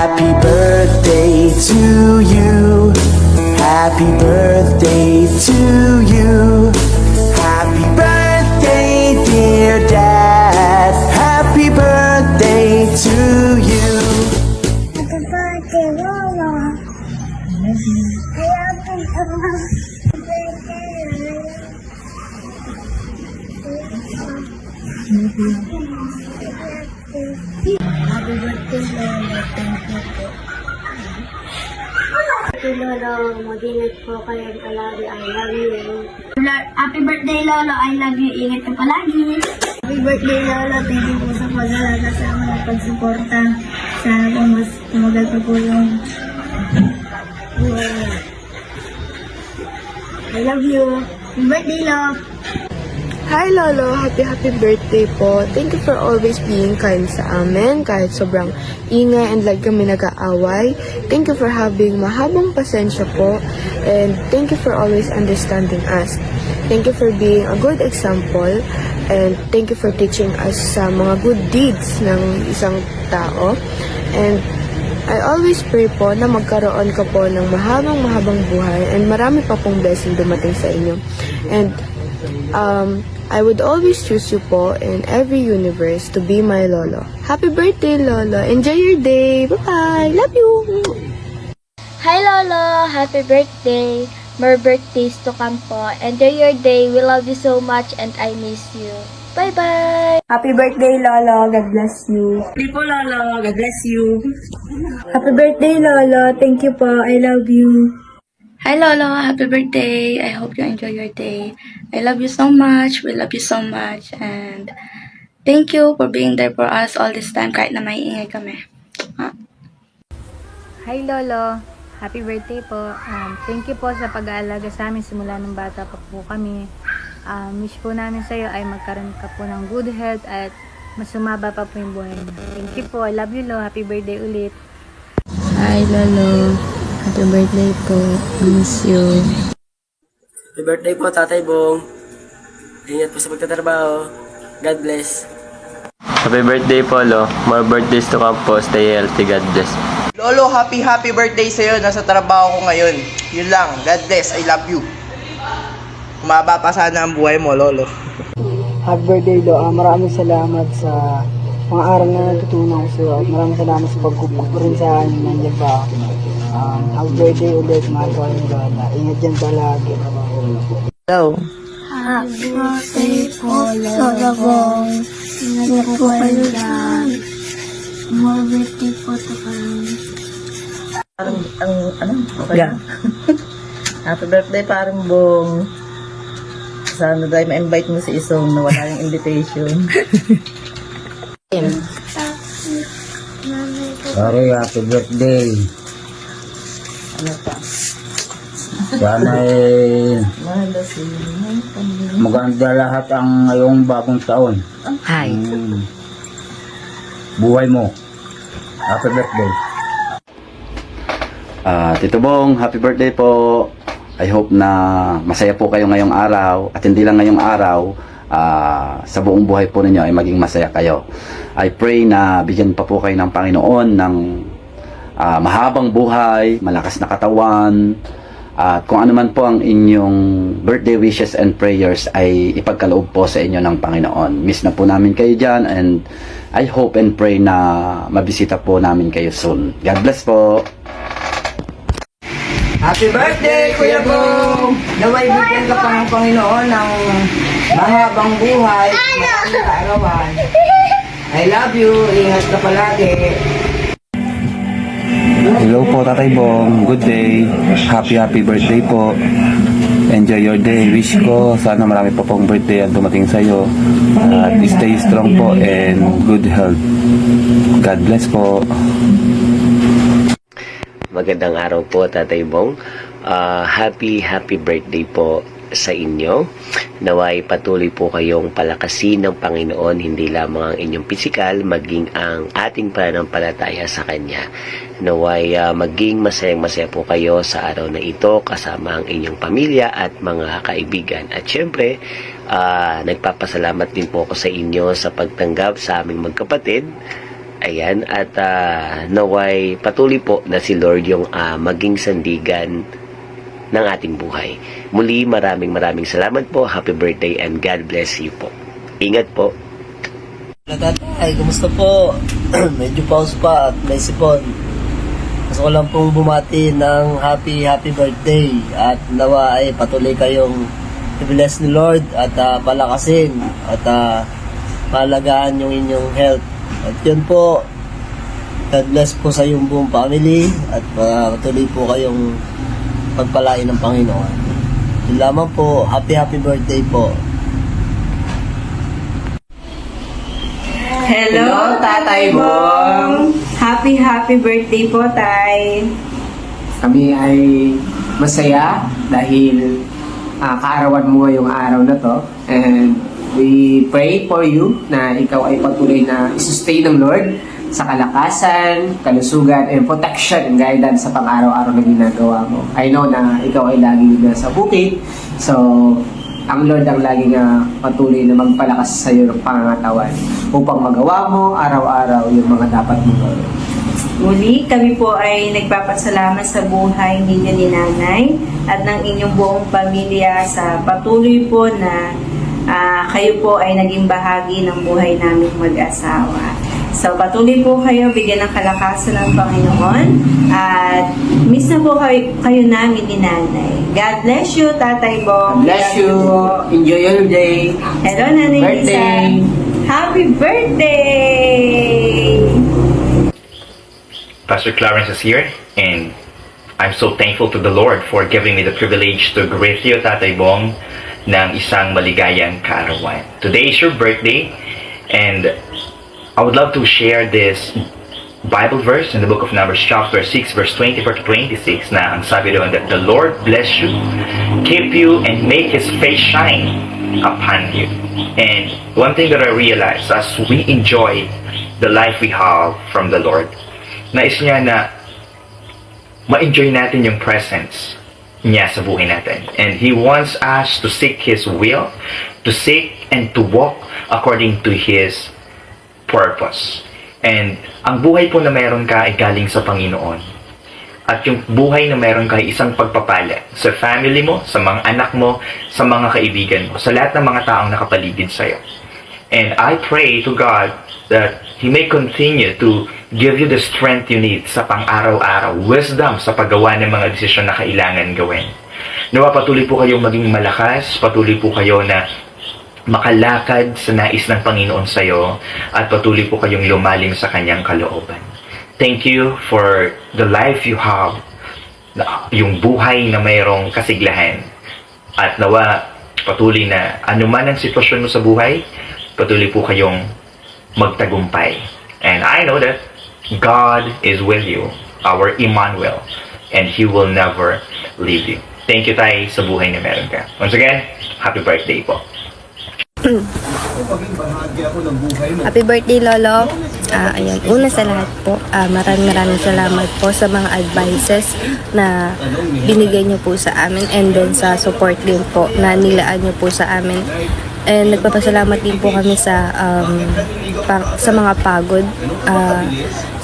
Happy birthday to you. Happy birthday to you. Happy birthday, dear Dad. Happy birthday to you. Happy birthday, Lolo. I love you so much. Happy birthday, Lolo. Thank you po. Happy Lolo, mag-ingat po kayo palagi. I love you. Happy birthday, Lolo. I love you. Ingat ka palagi. Happy birthday, Lolo. Thank you po sa pag-alaga sa mga pagsuporta. Sana po mas tumagal pa po yung buhay. I love you. Happy birthday, Lolo. Hi Lolo, happy birthday po. Thank you for always being kind sa amin kahit sobrang ingay and like kami nag-aaway. Thank you for having mahabang pasensya po and thank you for always understanding us. Thank you for being a good example and thank you for teaching us sa mga good deeds ng isang tao. And I always pray po na magkaroon ka po ng mahabang buhay and marami pa pong blessing dumating sa inyo. And I would always choose you po in every universe to be my Lolo. Happy birthday, Lolo. Enjoy your day. Bye-bye. Love you. Hi, Lolo. Happy birthday. More birthdays to come po. Enjoy your day. We love you so much and I miss you. Bye-bye. Happy birthday, Lolo. God bless you. Happy po, Lolo. God bless you. Happy birthday, Lolo. Thank you po. I love you. Hi Lolo, happy birthday. I hope you enjoy your day. I love you so much. We love you so much. And thank you for being there for us all this time kahit na may ingay kami. Hi Lolo, happy birthday po. Thank you po sa pag-aalaga sa amin simula nung bata pa po kami. Wish po namin sa iyo ay magkaroon ka po ng good health at mas sumaba pa po yung buhay niyo. Thank you po. I love you, Lo. Happy birthday ulit. Hi Lolo, happy birthday po. I miss you. Happy birthday po, Tatay Bong. Ingat po sa pagtatrabaho. God bless. Happy birthday po, Lo. More birthdays to come po. Stay healthy. God bless. Lolo, happy birthday sa'yo. Nasa trabaho ko ngayon. Yun lang. God bless. I love you. Kumaba pa sana ang buhay mo, Lolo. Happy birthday, Lo. Maraming salamat sa mga aral na natutunan ko sa'yo. At maraming salamat sa pagkukupo rin sa akin. Nandiyan pa ako. Happy birthday ulit. Mahal ko kayo, Lola. Ingat dyan palagi. Hello. Happy birthday po, Lolo Bong. Ingat po kayo dyan. More birthday po to come. Yeah. Happy birthday, parang Bong. Sana dahil ma-invite mo si Isong na wala yung invitation. Sorry, happy birthday. Ano pa? Sana maganda lahat ang ngayong bagong taon. Hi. Buhay mo. Happy birthday. Tito Bong, happy birthday po. I hope na masaya po kayo ngayong araw at hindi lang ngayong araw, sa buong buhay po ninyo ay maging masaya kayo. I pray na bigyan pa po kayo ng Panginoon ng mahabang buhay, malakas na katawan, at kung ano man po ang inyong birthday wishes and prayers ay ipagkaloob po sa inyo ng Panginoon. Miss na po namin kayo dyan and I hope and pray na mabisita po namin kayo soon. God bless po! Happy birthday, Kuya Bong! Naway bigyan ka pa ng Panginoon ng mahabang buhay, mahabang kaarawan. I love you. Ingat ka palagi. Hello po, Tatay Bong. Good day. Happy birthday po. Enjoy your day. Wish ko sana marami pa pong birthday at dumating sa iyo. At stay strong po and good health. God bless po. Magandang araw po, Tatay Bong. Happy birthday po sa inyo. Naway patuloy po kayong palakasin ng Panginoon, hindi lamang ang inyong pisikal, maging ang ating pananampalataya sa Kanya. Naway maging masayang-masaya po kayo sa araw na ito kasama ang inyong pamilya at mga kaibigan. At syempre, nagpapasalamat din po ako sa inyo sa pagtanggap sa aming magkapatid Ayan, at naway patuloy po na si Lord yung maging sandigan ng ating buhay. Muli, maraming salamat po. Happy birthday and God bless you po. Ingat po. Tatay, kumusta po? Medyo pause pa at may sipon. Gusto ko lang pong bumati ng happy birthday at nawa ay patuloy kayong i-bless ni Lord at palakasin at palagaan yung inyong health. At yun po, God bless po sa iyong buong family at patuloy po kayong pagpalain ng Panginoon. Yun lamang po, happy birthday po. Hello, Tatay Bong! Happy birthday po, Tay! Kami ay masaya dahil kaarawan mo ngayong araw na to. And we pray for you na ikaw ay patuloy na isustain ng Lord sa kalakasan, kalusugan, and protection and guidance sa pang-araw-araw na ginagawa mo. I know na ikaw ay lagi nasa bukid. So, ang Lord ang laging patuloy na magpalakas sa iyo ng pangangatawan upang magawa mo araw-araw yung mga dapat mong gawin. Muli, kami po ay nagpapasalamat sa buhay ninyo ni Nanay at ng inyong buong pamilya sa patuloy po na kayo po ay naging bahagi ng buhay namin mag-asawa. So, patuloy po kayo, bigyan ng kalakasan ng Panginoon at miss na po kayo namin ni Nanay. God bless you, Tatay Bong. Bless you. Enjoy your day. Hello, Nanay Birthday. Lisa. Happy birthday! Pastor Clarence is here, and I'm so thankful to the Lord for giving me the privilege to greet you, Tatay Bong, ng isang maligayang kaarawan. Today is your birthday, and I would love to share this Bible verse in the book of Numbers chapter 6 verse 24 to 26 na ang sabi doon that the Lord bless you, keep you, and make His face shine upon you. And one thing that I realized as we enjoy the life we have from the Lord, nais niya na ma-enjoy natin yung presence niya sa buhay natin. And He wants us to seek His will, to seek and to walk according to His purpose. And ang buhay po na meron ka ay galing sa Panginoon. At yung buhay na meron ka ay isang pagpapala sa family mo, sa mga anak mo, sa mga kaibigan mo, sa lahat ng mga taong nakapaligid sa'yo. And I pray to God that He may continue to give you the strength you need sa pang-araw-araw, wisdom sa paggawa ng mga desisyon na kailangan gawin. Nawa patuloy po kayong maging malakas, patuloy po kayo na makalakad sa nais ng Panginoon sa iyo at patuloy po kayong lumalim sa kanyang kalooban. Thank you for the life you have, yung buhay na mayroong kasiglahan. At nawa patuloy na anuman ang sitwasyon mo sa buhay, patuloy po kayong magtagumpay. And I know that God is with you, our Emmanuel, and He will never leave you. Thank you, Tay, sa buhay na meron ka. Once again, happy birthday po. Happy birthday, Lolo. Ayan, una sa lahat po, maraming salamat po sa mga advices na binigay niyo po sa amin, and then sa support din po na nilaan niyo po sa amin. And nagpapasalamat din po kami sa mga pagod,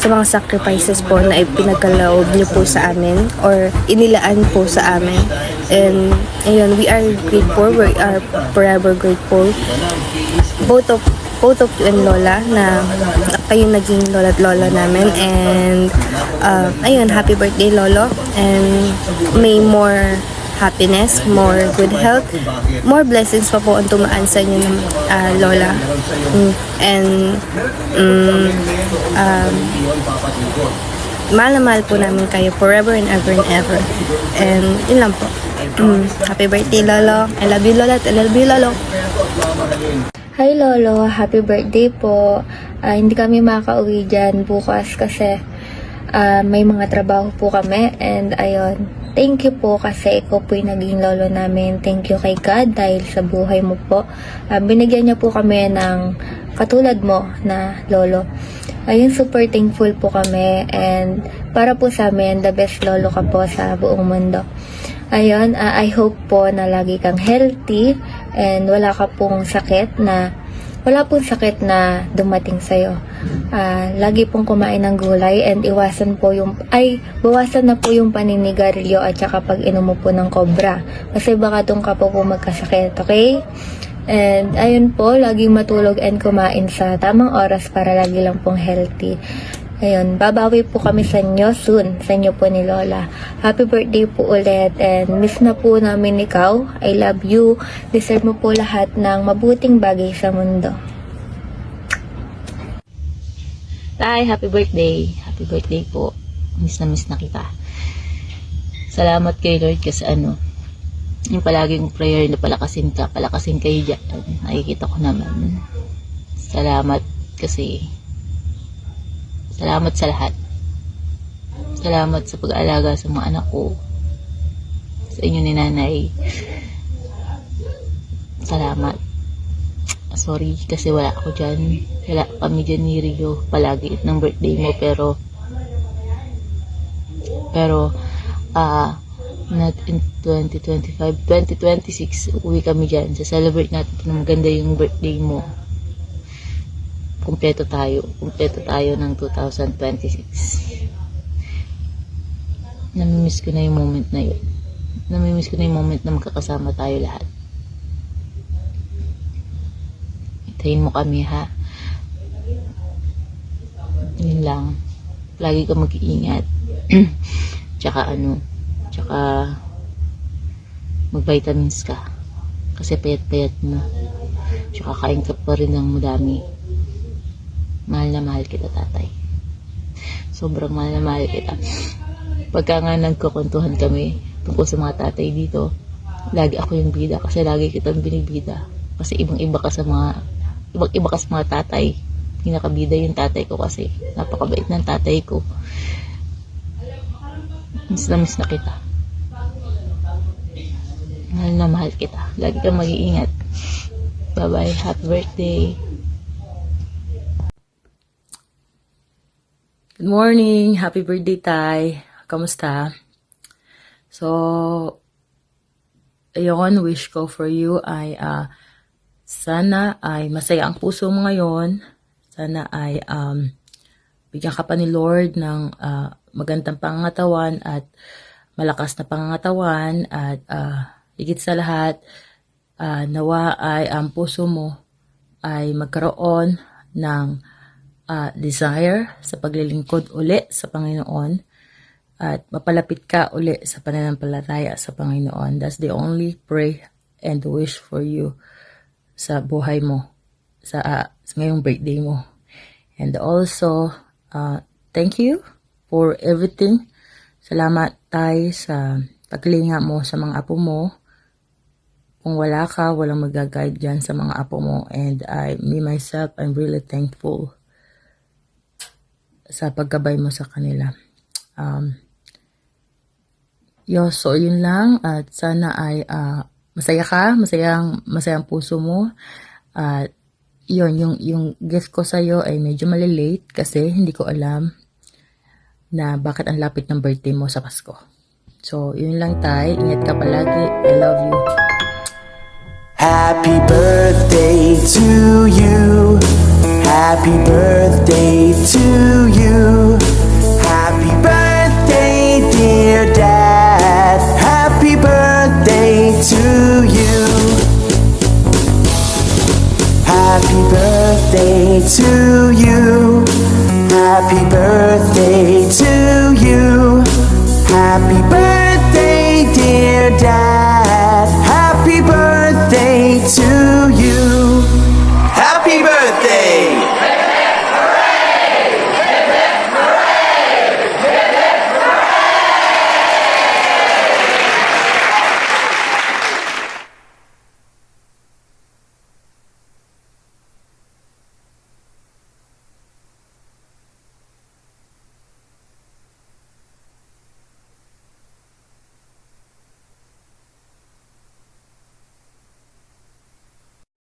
sa mga sacrifices po na ipinagkaloob niyo po sa amin or inilaan po sa amin. And ayun, we are grateful, we are forever grateful. Both of you and Lola na kayo naging lola at lola namin. And ayun, happy birthday, Lolo, and may more happiness, more good health, more blessings pa po ang tumaan sa inyo ng Lola. Mahal na mahal po namin kayo forever and ever and ever. And yun lang po. Happy birthday, Lolo. I love you, Lola. I love you, Lolo. Hi, Lolo. Happy birthday po. Hindi kami makauwi dyan bukas kasi may mga trabaho po kami. And ayun, thank you po kasi ikaw po yung naging lolo namin. Thank you kay God dahil sa buhay mo po. Binigyan niya po kami ng katulad mo na lolo. Ayun, super thankful po kami. And para po sa amin, the best lolo ka po sa buong mundo. Ayun, I hope po na lagi kang healthy and wala ka pong sakit na wala pong sakit na dumating sa'yo. Lagi pong kumain ng gulay and bawasan na po yung paninigarilyo at saka pag inom mo po ng cobra. Kasi baka doon ka po magkasakit, okay? And ayun po, laging matulog and kumain sa tamang oras para lagi lang pong healthy. Ayun, babawi po kami sa inyo soon, sa inyo po ni Lola. Happy birthday po ulit and miss na po namin ikaw. I love you. Deserve mo po lahat ng mabuting bagay sa mundo. Tay, happy birthday. Happy birthday po. Miss na kita. Salamat kay Lord kasi yung palaging prayer na palakasin kayo dyan. Nakikita ko naman. Salamat kasi salamat sa lahat. Salamat sa pag-aalaga sa mga anak ko. Sa inyo ni nanay. Salamat. Sorry kasi wala ako dyan. Wala kami dyan ni Rio palagi ng birthday mo pero not in 2025, 2026 uwi kami dyan. Celebrate natin ng maganda yung birthday mo. Kumpleto tayo ng 2026. Namimiss ko na yung moment na yun. Namimiss ko na yung moment na magkakasama tayo lahat. Itayin mo kami, ha? Yun lang. Lagi ka mag-iingat. Tsaka mag-vitamins ka. Kasi payat-payat mo. Tsaka kain ka pa rin ng madami. Mahal na mahal kita, tatay. Sobrang mahal na mahal kita. Pagka nga nagkukwentuhan kami tungkol sa mga tatay dito, lagi ako yung bida kasi lagi kitang binibida. Kasi ibang-iba ka sa mga tatay. Pinakabida yung tatay ko kasi napakabait ng tatay ko. Miss na kita. Mahal na mahal kita. Lagi kang mag-iingat. Bye-bye. Happy birthday. Good morning! Happy birthday, Tay! Kamusta? So, ayun, wish ko for you ay sana ay masaya ang puso mo ngayon. Sana ay bigyan ka pa ni Lord ng magandang pangangatawan at malakas na pangangatawan at higit sa lahat, nawa ay ang puso mo ay magkaroon ng desire sa paglilingkod uli sa Panginoon at mapalapit ka uli sa pananampalataya sa Panginoon. That's the only pray and wish for you sa buhay mo, sa ngayong birthday mo. And also, thank you for everything. Salamat tayo sa paglinga mo sa mga apo mo. Kung wala ka, walang mag-guide dyan sa mga apo mo. And myself, I'm really thankful sa paggabay mo sa kanila. So yun lang at sana ay masaya ka, masayang puso mo. At yung gift ko sa iyo ay medyo malilate kasi hindi ko alam na bakit ang lapit ng birthday mo sa Pasko. So yun lang, tay, ingat ka palagi. I love you. Happy birthday to you. Happy birthday to you. Happy birthday, dear Dad. Happy birthday to you. Happy birthday to you. Happy birthday.